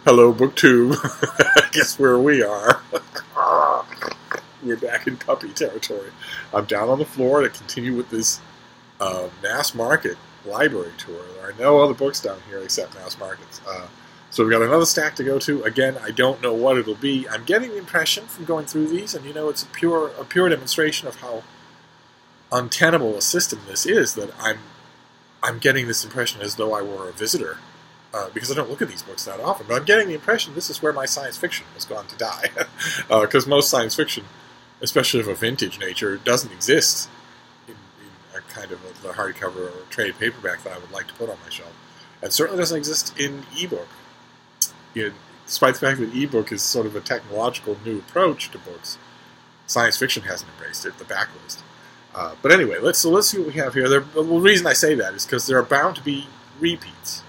Hello, BookTube. Guess where we are? We're back in puppy territory. I'm down on the floor to continue with this mass market library tour. There are no other books down here except mass markets. So we've got another stack to go to. Again, I don't know what it'll be. I'm getting the impression from going through these, and it's a pure demonstration of how untenable a system this is, that I'm getting this impression as though I were a visitor. Because I don't look at these books that often, but I'm getting the impression this is where my science fiction has gone to die. Because most science fiction, especially of a vintage nature, doesn't exist in a kind of the hardcover or trade paperback that I would like to put on my shelf. And certainly doesn't exist in ebook. Despite the fact that ebook is sort of a technological new approach to books, science fiction hasn't embraced it, the backlist. But anyway, let's see what we have here. The reason I say that is because there are bound to be repeats.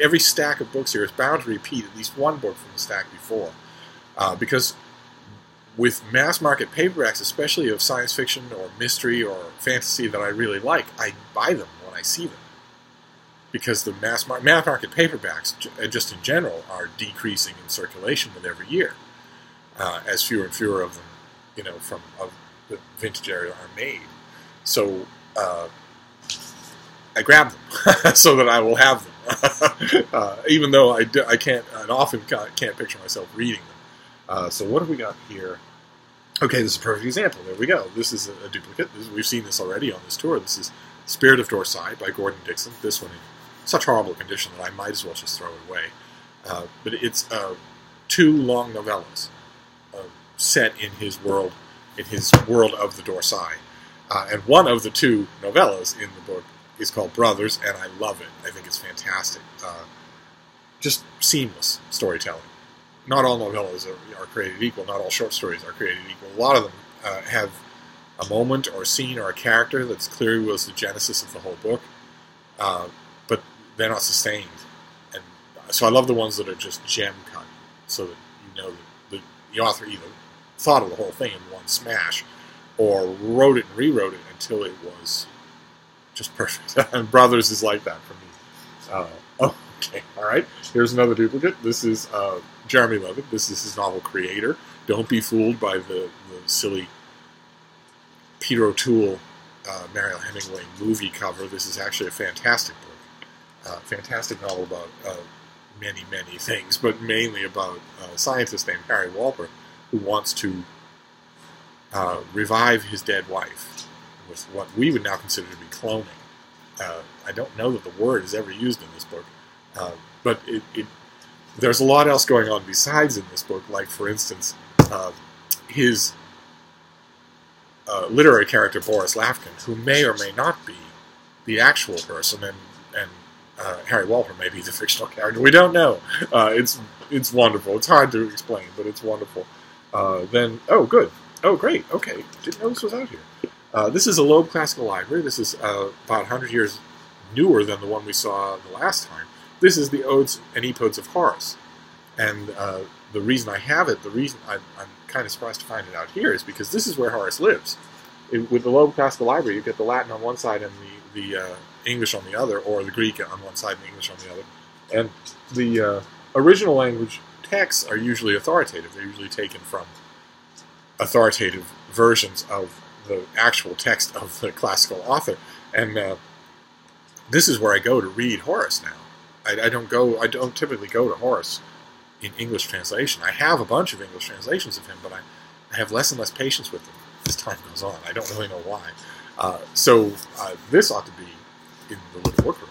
Every stack of books here is bound to repeat at least one book from the stack before. Because with mass market paperbacks, especially of science fiction or mystery or fantasy that I really like, I buy them when I see them. Because the mass market paperbacks, just in general, are decreasing in circulation with every year. As fewer and fewer of them, from the vintage area are made. So I grab them so that I will have them. Even though I often can't picture myself reading them. So what have we got here? Okay, this is a perfect example. There we go. This is a duplicate. We've seen this already on this tour. This is Spirit of Dorsai by Gordon Dixon. This one in such horrible condition that I might as well just throw it away. But it's two long novellas set in his world of the Dorsai. And one of the two novellas in the book is called Brothers, and I love it. I think it's fantastic. Just seamless storytelling. Not all novellas are created equal. Not all short stories are created equal. A lot of them have a moment or a scene or a character that's clearly was the genesis of the whole book, but they're not sustained. And so I love the ones that are just gem cut, so that that the author either thought of the whole thing in one smash, or wrote it and rewrote it until it was just perfect. And Brothers is like that for me. Okay, all right. Here's another duplicate. This is Jeremy Levin. This is his novel Creator. Don't be fooled by the silly Peter O'Toole, Mariel Hemingway movie cover. This is actually a fantastic book. Fantastic novel about many, many things, but mainly about a scientist named Harry Walper who wants to revive his dead wife with what we would now consider to be cloning. I don't know that the word is ever used in this book, but there's a lot else going on besides in this book, like, for instance, his literary character, Boris Lafkin, who may or may not be the actual person, and Harry Walper may be the fictional character. We don't know. It's wonderful. It's hard to explain, but it's wonderful. Oh, good. Oh, great. Okay. Didn't know this was out here. This is a Loeb Classical Library. This is about 100 years newer than the one we saw the last time. This is the Odes and Epodes of Horace. And the reason I have it, the reason I'm kind of surprised to find it out here, is because this is where Horace lives. With the Loeb Classical Library, you get the Latin on one side and the English on the other, or the Greek on one side and the English on the other. And the original language texts are usually authoritative. They're usually taken from authoritative versions of the actual text of the classical author. And this is where I go to read Horace now. I don't typically go to Horace in English translation. I have a bunch of English translations of him, but I have less and less patience with them as time goes on. I don't really know why. So this ought to be in the little workroom,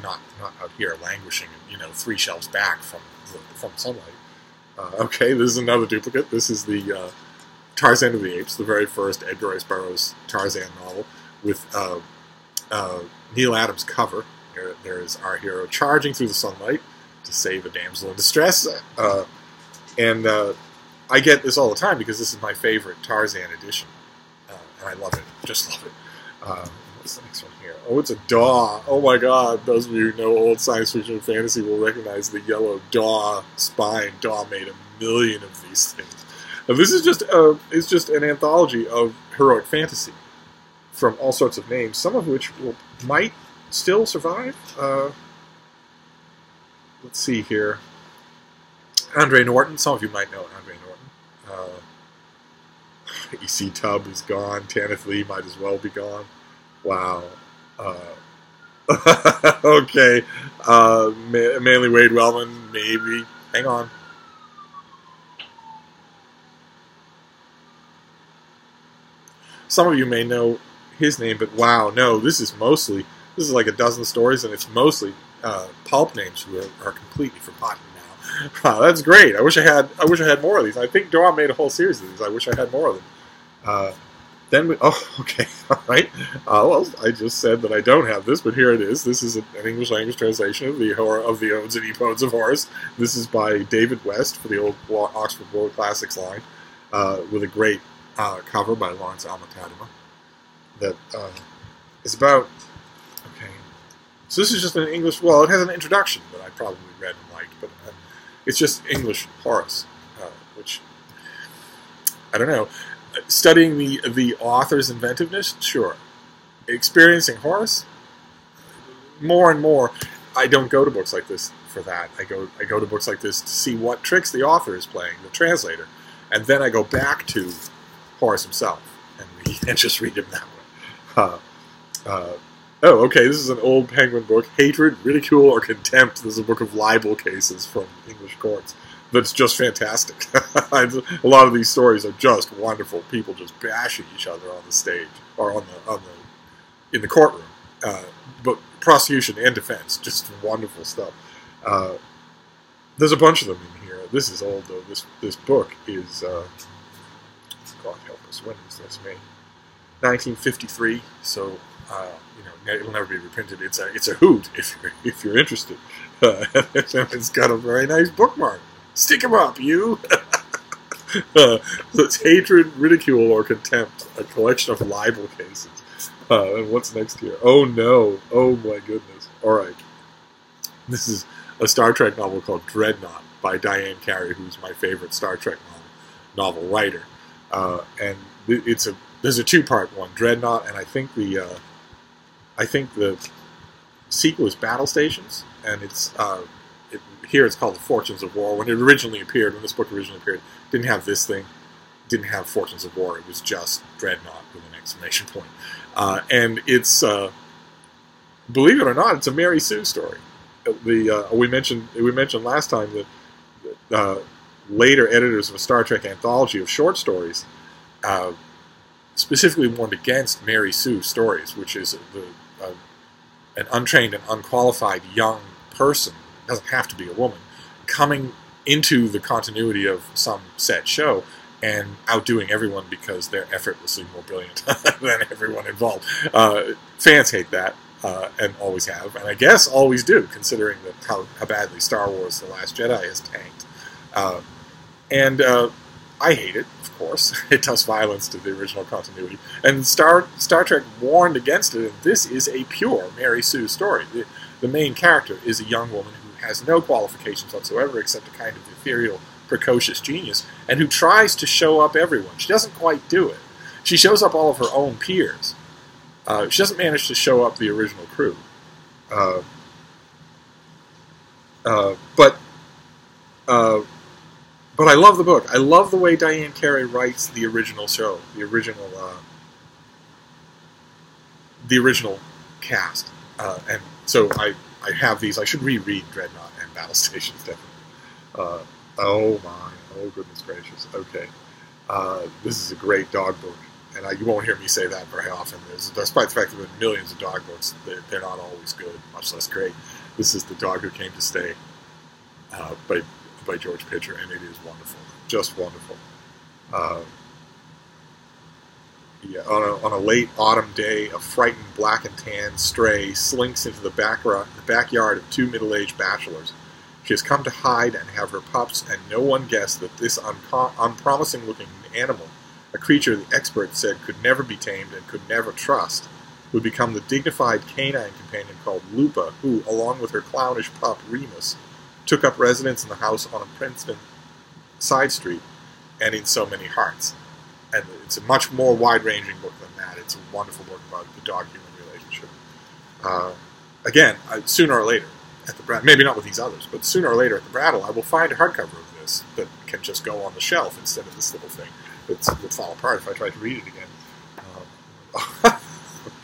not out here languishing, 3 shelves back from sunlight. Okay, this is another duplicate. This is the Tarzan of the Apes, the very first Edgar Rice Burroughs Tarzan novel, with Neil Adams' cover. There is our hero charging through the sunlight to save a damsel in distress. And I get this all the time because this is my favorite Tarzan edition. And I love it. Just love it. What's the next one here? Oh, it's a daw. Oh my god. Those of you who know old science fiction and fantasy will recognize the yellow daw spine. Daw made a million of these things. Now, this is just an anthology of heroic fantasy from all sorts of names, some of which might still survive. Let's see here. Andre Norton. Some of you might know Andre Norton. E.C. Tubb is gone. Tanith Lee might as well be gone. Wow. Okay. Manly Wade Wellman, maybe. Hang on. Some of you may know his name, but wow, no, this is like a dozen stories, and it's mostly pulp names who are completely forgotten now. Wow, that's great. I wish I had more of these. I think Dawn made a whole series of these. I wish I had more of them. Okay, all right. Well, I just said that I don't have this, but here it is. This is an English language translation of the Odes and Epodes of Horace. This is by David West for the old Oxford World Classics line, with a great cover by Lawrence Alma-Tadema. That is about. Okay, so this is just an English. Well, it has an introduction that I probably read and liked, but it's just English Horace, which I don't know. Studying the author's inventiveness, sure. Experiencing Horace, more and more. I don't go to books like this for that. I go to books like this to see what tricks the author is playing, the translator, and then I go back to Horace himself and just read him that way. Oh, okay. This is an old Penguin book, Hatred, Ridicule, or Contempt. This is a book of libel cases from English courts. That's just fantastic. A lot of these stories are just wonderful. People just bashing each other on the stage or in the courtroom. But prosecution and defense, just wonderful stuff. There's a bunch of them in here. This is old though. This book is God help us. When is this made? 1953. So it'll never be reprinted. It's a hoot if you're interested. It's got a very nice bookmark. Stick 'em up, you! So it's Hatred, Ridicule, or Contempt, a collection of libel cases. And what's next here? Oh no! Oh my goodness! Alright. This is a Star Trek novel called Dreadnought by Diane Carey, who's my favorite Star Trek novel writer. And there's a two-part one, Dreadnought, and I think the sequel is Battle Stations, and here it's called The Fortunes of War. When this book originally appeared, it didn't have this thing, didn't have Fortunes of War. It was just Dreadnought with an exclamation point. And it's, believe it or not, it's a Mary Sue story. We mentioned last time that later editors of a Star Trek anthology of short stories specifically warned against Mary Sue stories, which is an untrained and unqualified young person, doesn't have to be a woman, coming into the continuity of some set show and outdoing everyone because they're effortlessly more brilliant than everyone involved. Fans hate that, and always have, and I guess always do, considering how badly Star Wars The Last Jedi has tanked. I hate it, of course. It does violence to the original continuity. And Star Trek warned against it, and this is a pure Mary Sue story. The main character is a young woman who has no qualifications whatsoever except a kind of ethereal, precocious genius, and who tries to show up everyone. She doesn't quite do it. She shows up all of her own peers. She doesn't manage to show up the original crew. But I love the book. I love the way Diane Carey writes the original show, the original cast. And so I have these. I should reread Dreadnought and Battle Stations, definitely. Oh goodness gracious. Okay. This is a great dog book, and you won't hear me say that very often. Despite the fact that there have been millions of dog books, they're not always good, much less great. This is The Dog Who Came to Stay by George Pitcher, and it is wonderful. Just wonderful. On a late autumn day, a frightened black and tan stray slinks into the backyard of two middle-aged bachelors. She has come to hide and have her pups, and no one guessed that this unpromising-looking animal, a creature the experts said could never be tamed and could never trust, would become the dignified canine companion called Lupa, who, along with her clownish pup Remus, took up residence in the house on a Princeton side street and in so many hearts. And it's a much more wide-ranging book than that. It's a wonderful book about the dog-human relationship. Again, sooner or later, at the maybe not with these others, but sooner or later at the Brattle, I will find a hardcover of this. that can just go on the shelf instead of this little thing that would fall apart if I tried to read it again.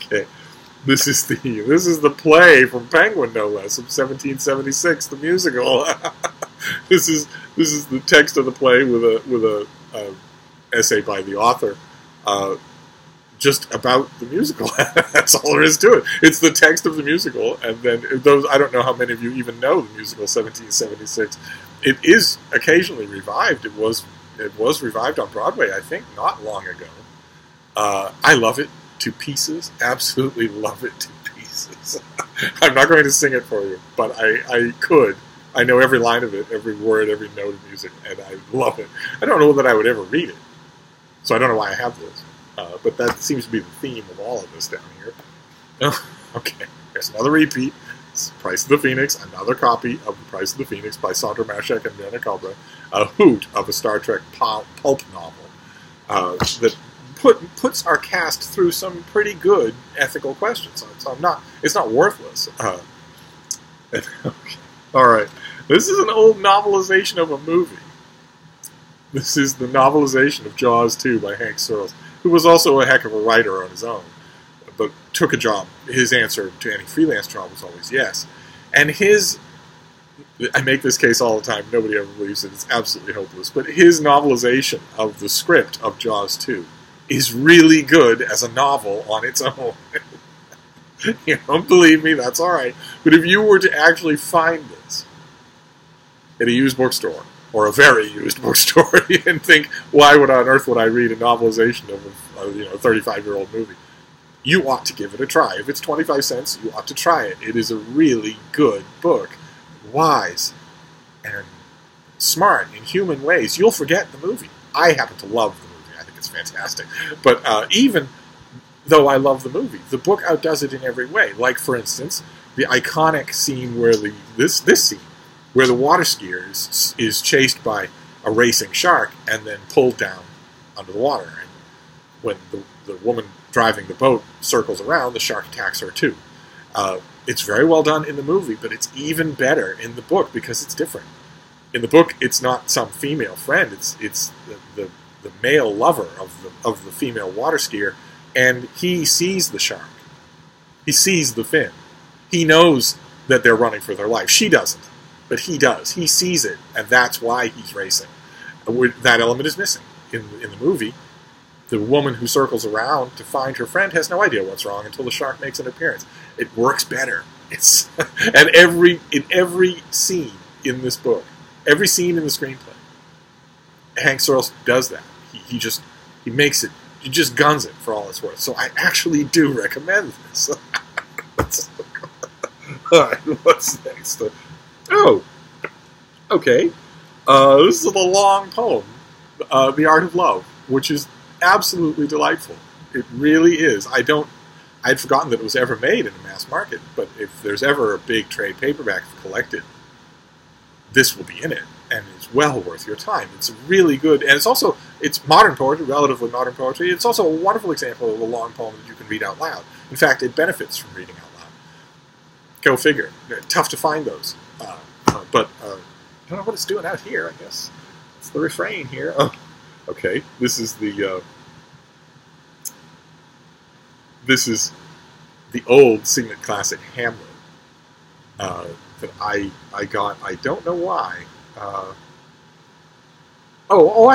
Okay, this is the play from Penguin, no less, from 1776, the musical. This is the text of the play with a essay by the author, just about the musical. That's all there is to it. It's the text of the musical, and then those. I don't know how many of you even know the musical 1776. It is occasionally revived. It was revived on Broadway, I think, not long ago. I love it to pieces. Absolutely love it to pieces. I'm not going to sing it for you, but I could. I know every line of it, every word, every note of music, and I love it. I don't know that I would ever read it, so I don't know why I have this. But that seems to be the theme of all of this down here. Okay, here's another repeat. It's Price of the Phoenix, another copy of The Price of the Phoenix by Sandra Mashek and Dana Culbra, a hoot of a Star Trek pulp novel that puts our cast through some pretty good ethical questions. So it's not worthless. Okay. All right, this is an old novelization of a movie. This is the novelization of Jaws 2 by Hank Searles, who was also a heck of a writer on his own, but took a job. His answer to any freelance job was always yes. And I make this case all the time, nobody ever believes it, it's absolutely hopeless, but his novelization of the script of Jaws 2 is really good as a novel on its own. You don't believe me, that's alright. But if you were to actually find this at a used bookstore, or a very used bookstore, and think, why on earth would I read a novelization of a 35-year-old movie? You ought to give it a try. If it's 25 cents, you ought to try it. It is a really good book. Wise and smart in human ways. You'll forget the movie. I happen to love the movie. I think it's fantastic. But even though I love the movie, the book outdoes it in every way. Like, for instance, the iconic scene where this scene, where the water skier is chased by a racing shark and then pulled down under the water. And when the woman driving the boat circles around, the shark attacks her too. It's very well done in the movie, but it's even better in the book because it's different. In the book, it's not some female friend; it's the male lover of the female water skier, and he sees the shark. He sees the fin. He knows that they're running for their life. She doesn't, but he does. He sees it, and that's why he's racing. That element is missing in the movie. The woman who circles around to find her friend has no idea what's wrong until the shark makes an appearance. It works better. And every scene in this book, every scene in the screenplay, Hank Searles does that. He just guns it for all it's worth. So I actually do recommend this. All right, what's next? Okay. This is a long poem, The Art of Love, which is absolutely delightful. It really is. I'd forgotten that it was ever made in a mass market, but if there's ever a big trade paperback collected, this will be in it, and it's well worth your time. It's really good, and it's modern poetry, relatively modern poetry. It's also a wonderful example of a long poem that you can read out loud. In fact, it benefits from reading out loud. Go figure. Tough to find those. But I don't know what it's doing out here, I guess. It's the refrain here. Oh, okay. This is the old Signet classic Hamlet that I got. I don't know why. I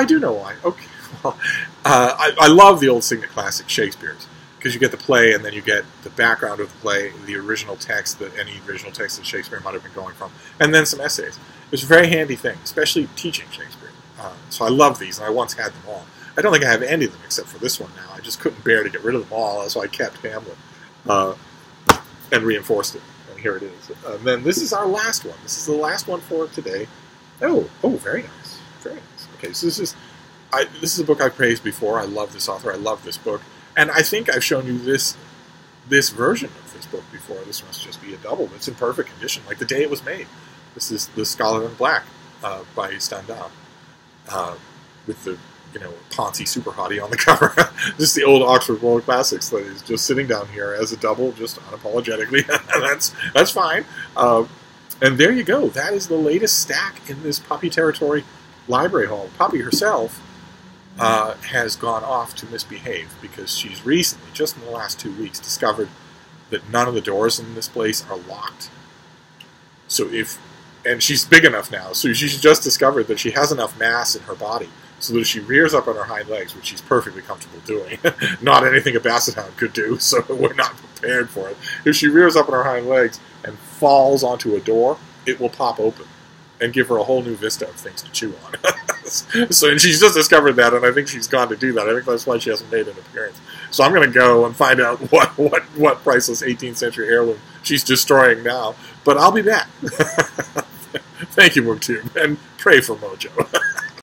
do know why. Okay. Well, I love the old Signet classic Shakespeare's, because you get the play and then you get the background of the play, the original text, any original text that Shakespeare might have been going from, and then some essays. It's a very handy thing, especially teaching Shakespeare. So I love these, and I once had them all. I don't think I have any of them except for this one now. I just couldn't bear to get rid of them all, so I kept Hamlet and reinforced it. And here it is. And then this is our last one. This is the last one for today. Oh, very nice. Very nice. Okay, so this is a book I've praised before. I love this author. I love this book. And I think I've shown you this version of this book before. This must just be a double. It's in perfect condition, like the day it was made. This is The Scholar in Black by Stendhal, with the Ponzi super hottie on the cover. Just the old Oxford World Classics that is just sitting down here as a double, just unapologetically. That's fine. And there you go. That is the latest stack in this puppy territory. library hall, Poppy herself, has gone off to misbehave because she's recently, just in the last 2 weeks, discovered that none of the doors in this place are locked. And she's big enough now, so she's just discovered that she has enough mass in her body so that if she rears up on her hind legs, which she's perfectly comfortable doing, not anything a basset hound could do, so we're not prepared for it. If she rears up on her hind legs and falls onto a door, it will pop open and give her a whole new vista of things to chew on. And she's just discovered that, and I think she's gone to do that. I think that's why she hasn't made an appearance. So I'm going to go and find out what priceless 18th century heirloom she's destroying now. But I'll be back. Thank you, Mugtube, and pray for Mojo.